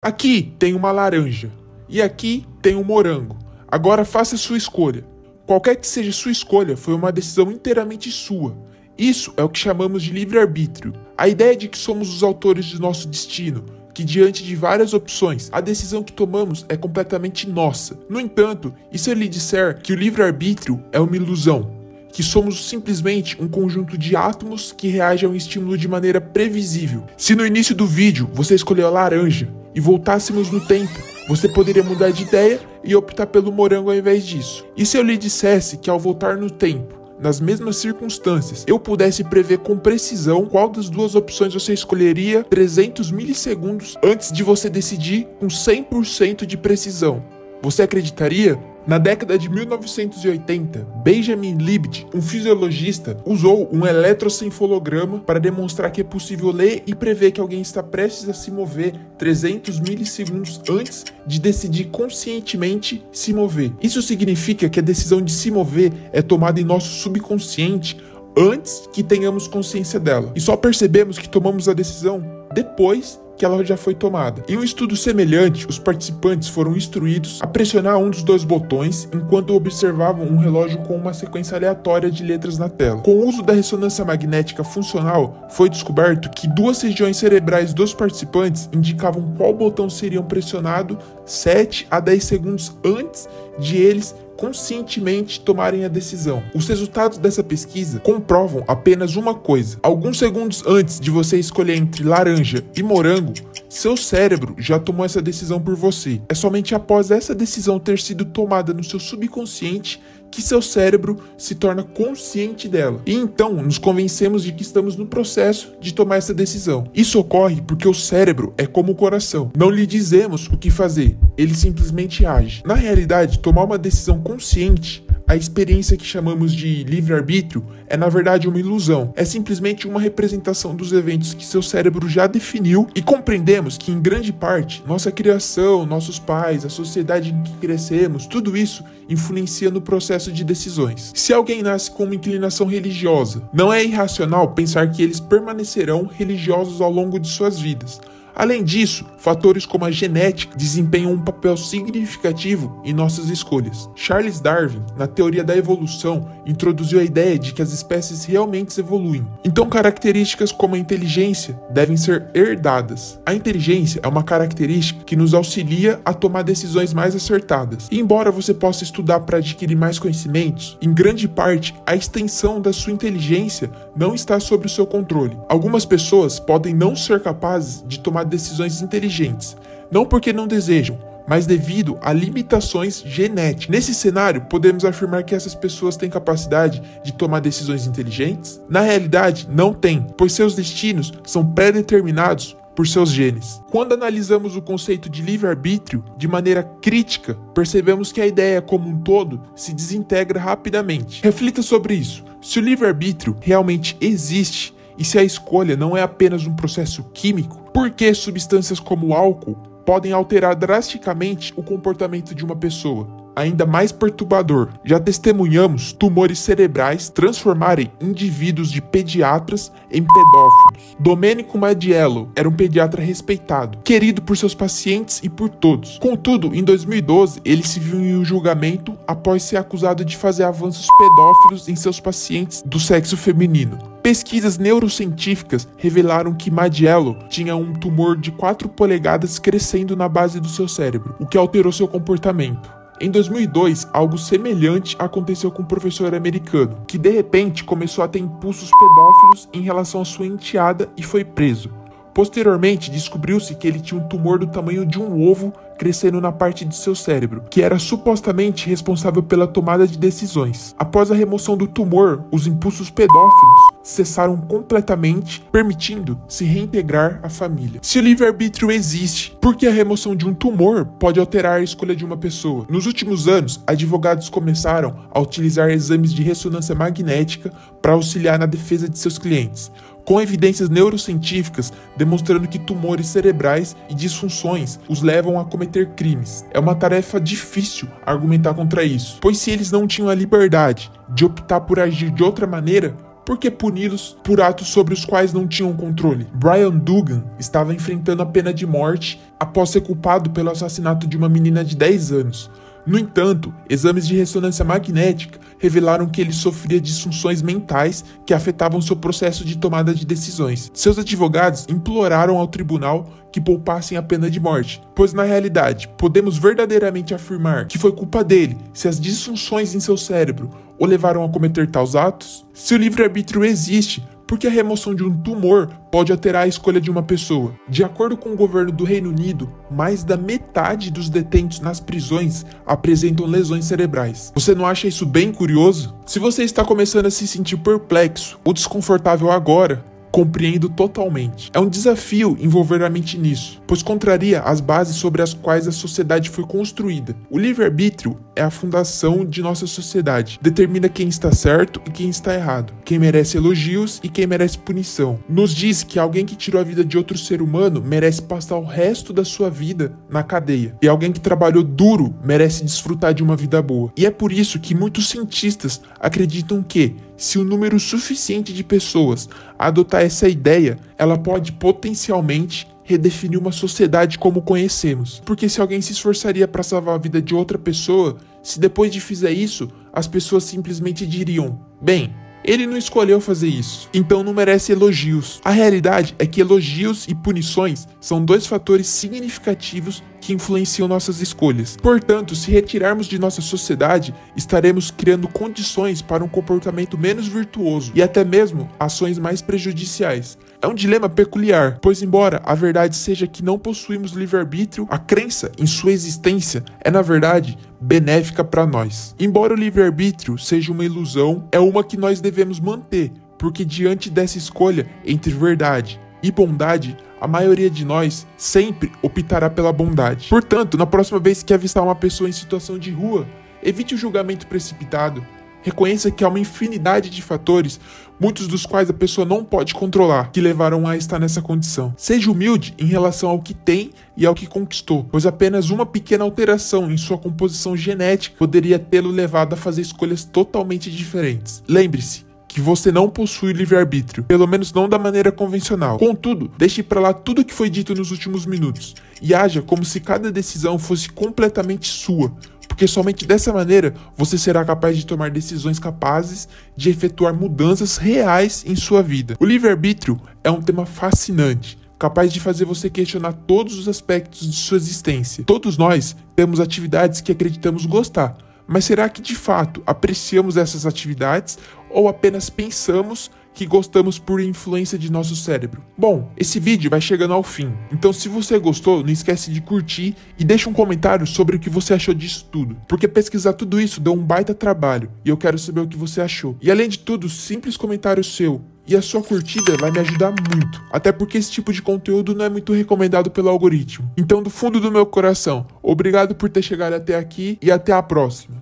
Aqui tem uma laranja e aqui tem um morango. Agora faça sua escolha. Qualquer que seja sua escolha, foi uma decisão inteiramente sua. Isso é o que chamamos de livre-arbítrio. A ideia de que somos os autores de nosso destino, que diante de várias opções, a decisão que tomamos é completamente nossa. No entanto, e se eu lhe disser que o livre-arbítrio é uma ilusão? Que somos simplesmente um conjunto de átomos que reagem a um estímulo de maneira previsível. Se no início do vídeo você escolheu a laranja e voltássemos no tempo, você poderia mudar de ideia e optar pelo morango ao invés disso. E se eu lhe dissesse que ao voltar no tempo, nas mesmas circunstâncias, eu pudesse prever com precisão qual das duas opções você escolheria 300 milissegundos antes de você decidir com 100% de precisão, você acreditaria? Na década de 1980, Benjamin Libet, um fisiologista, usou um eletroencefalograma para demonstrar que é possível ler e prever que alguém está prestes a se mover 300 milissegundos antes de decidir conscientemente se mover. Isso significa que a decisão de se mover é tomada em nosso subconsciente antes que tenhamos consciência dela. E só percebemos que tomamos a decisão depois que ela já foi tomada. Em um estudo semelhante, os participantes foram instruídos a pressionar um dos dois botões enquanto observavam um relógio com uma sequência aleatória de letras na tela. Com o uso da ressonância magnética funcional, foi descoberto que duas regiões cerebrais dos participantes indicavam qual botão seriam pressionado 7 a 10 segundos antes de eles conscientemente tomarem a decisão. Os resultados dessa pesquisa comprovam apenas uma coisa. Alguns segundos antes de você escolher entre laranja e morango, seu cérebro já tomou essa decisão por você. É somente após essa decisão ter sido tomada no seu subconsciente que seu cérebro se torna consciente dela. E então nos convencemos de que estamos no processo de tomar essa decisão. Isso ocorre porque o cérebro é como o coração. Não lhe dizemos o que fazer, ele simplesmente age. Na realidade, tomar uma decisão consciente, a experiência que chamamos de livre-arbítrio, é na verdade uma ilusão. É simplesmente uma representação dos eventos que seu cérebro já definiu e compreendemos que em grande parte, nossa criação, nossos pais, a sociedade em que crescemos, tudo isso influencia no processo de decisões. Se alguém nasce com uma inclinação religiosa, não é irracional pensar que eles permanecerão religiosos ao longo de suas vidas. Além disso, fatores como a genética desempenham um papel significativo em nossas escolhas. Charles Darwin, na teoria da evolução, introduziu a ideia de que as espécies realmente evoluem. Então, características como a inteligência devem ser herdadas. A inteligência é uma característica que nos auxilia a tomar decisões mais acertadas. E embora você possa estudar para adquirir mais conhecimentos, em grande parte, a extensão da sua inteligência não está sob o seu controle. Algumas pessoas podem não ser capazes de tomar decisões inteligentes, não porque não desejam, mas devido a limitações genéticas. Nesse cenário, podemos afirmar que essas pessoas têm capacidade de tomar decisões inteligentes? Na realidade, não têm, pois seus destinos são pré-determinados por seus genes. Quando analisamos o conceito de livre-arbítrio de maneira crítica, percebemos que a ideia como um todo se desintegra rapidamente. Reflita sobre isso. Se o livre-arbítrio realmente existe, e se a escolha não é apenas um processo químico, por que substâncias como álcool podem alterar drasticamente o comportamento de uma pessoa? Ainda mais perturbador, já testemunhamos tumores cerebrais transformarem indivíduos de pediatras em pedófilos. Domenico Madiello era um pediatra respeitado, querido por seus pacientes e por todos. Contudo, em 2012, ele se viu em um julgamento após ser acusado de fazer avanços pedófilos em seus pacientes do sexo feminino. Pesquisas neurocientíficas revelaram que Madiello tinha um tumor de 4 polegadas crescendo na base do seu cérebro, o que alterou seu comportamento. Em 2002, algo semelhante aconteceu com um professor americano, que de repente começou a ter impulsos pedófilos em relação à sua enteada e foi preso. Posteriormente, descobriu-se que ele tinha um tumor do tamanho de um ovo crescendo na parte de seu cérebro, que era supostamente responsável pela tomada de decisões. Após a remoção do tumor, os impulsos pedófilos cessaram completamente, permitindo se reintegrar à família. Se o livre-arbítrio existe, por que a remoção de um tumor pode alterar a escolha de uma pessoa? Nos últimos anos, advogados começaram a utilizar exames de ressonância magnética para auxiliar na defesa de seus clientes, com evidências neurocientíficas demonstrando que tumores cerebrais e disfunções os levam a cometer crimes. É uma tarefa difícil argumentar contra isso, pois se eles não tinham a liberdade de optar por agir de outra maneira, Por que puni-los por atos sobre os quais não tinham controle? Brian Dugan estava enfrentando a pena de morte após ser culpado pelo assassinato de uma menina de 10 anos. No entanto, exames de ressonância magnética revelaram que ele sofria disfunções mentais que afetavam seu processo de tomada de decisões. Seus advogados imploraram ao tribunal que poupassem a pena de morte, pois na realidade, podemos verdadeiramente afirmar que foi culpa dele se as disfunções em seu cérebro o levaram a cometer tais atos? Se o livre-arbítrio existe, por que a remoção de um tumor pode alterar a escolha de uma pessoa? De acordo com o governo do Reino Unido, mais da metade dos detentos nas prisões apresentam lesões cerebrais. Você não acha isso bem curioso? Se você está começando a se sentir perplexo ou desconfortável agora, compreendo totalmente. É um desafio envolver a mente nisso, pois contraria as bases sobre as quais a sociedade foi construída. O livre-arbítrio é a fundação de nossa sociedade. Determina quem está certo e quem está errado, quem merece elogios e quem merece punição. Nos diz que alguém que tirou a vida de outro ser humano merece passar o resto da sua vida na cadeia, e alguém que trabalhou duro merece desfrutar de uma vida boa. E é por isso que muitos cientistas acreditam que, se um número suficiente de pessoas adotar essa ideia, ela pode potencialmente redefinir uma sociedade como conhecemos. Porque se alguém se esforçaria para salvar a vida de outra pessoa, se depois de fizer isso, as pessoas simplesmente diriam: bem, ele não escolheu fazer isso, então não merece elogios. A realidade é que elogios e punições são dois fatores significativos que influenciam nossas escolhas. Portanto, se retirarmos de nossa sociedade, estaremos criando condições para um comportamento menos virtuoso e até mesmo ações mais prejudiciais. É um dilema peculiar, pois embora a verdade seja que não possuímos livre-arbítrio, a crença em sua existência é, na verdade, benéfica para nós. Embora o livre-arbítrio seja uma ilusão, é uma que nós devemos manter, porque diante dessa escolha entre verdade e bondade, a maioria de nós sempre optará pela bondade. Portanto, na próxima vez que avistar uma pessoa em situação de rua, evite o julgamento precipitado. Reconheça que há uma infinidade de fatores, muitos dos quais a pessoa não pode controlar, que levaram a estar nessa condição. Seja humilde em relação ao que tem e ao que conquistou, pois apenas uma pequena alteração em sua composição genética poderia tê-lo levado a fazer escolhas totalmente diferentes. Lembre-se que você não possui livre-arbítrio, pelo menos não da maneira convencional. Contudo, deixe para lá tudo o que foi dito nos últimos minutos e haja como se cada decisão fosse completamente sua, porque somente dessa maneira você será capaz de tomar decisões capazes de efetuar mudanças reais em sua vida. O livre-arbítrio é um tema fascinante, capaz de fazer você questionar todos os aspectos de sua existência. Todos nós temos atividades que acreditamos gostar, mas será que de fato apreciamos essas atividades ou apenas pensamos que gostamos por influência de nosso cérebro? Bom, esse vídeo vai chegando ao fim, então se você gostou, não esquece de curtir e deixa um comentário sobre o que você achou disso tudo, porque pesquisar tudo isso deu um baita trabalho e eu quero saber o que você achou. E além de tudo, simples comentário seu e a sua curtida vai me ajudar muito, até porque esse tipo de conteúdo não é muito recomendado pelo algoritmo. Então, do fundo do meu coração, obrigado por ter chegado até aqui e até a próxima.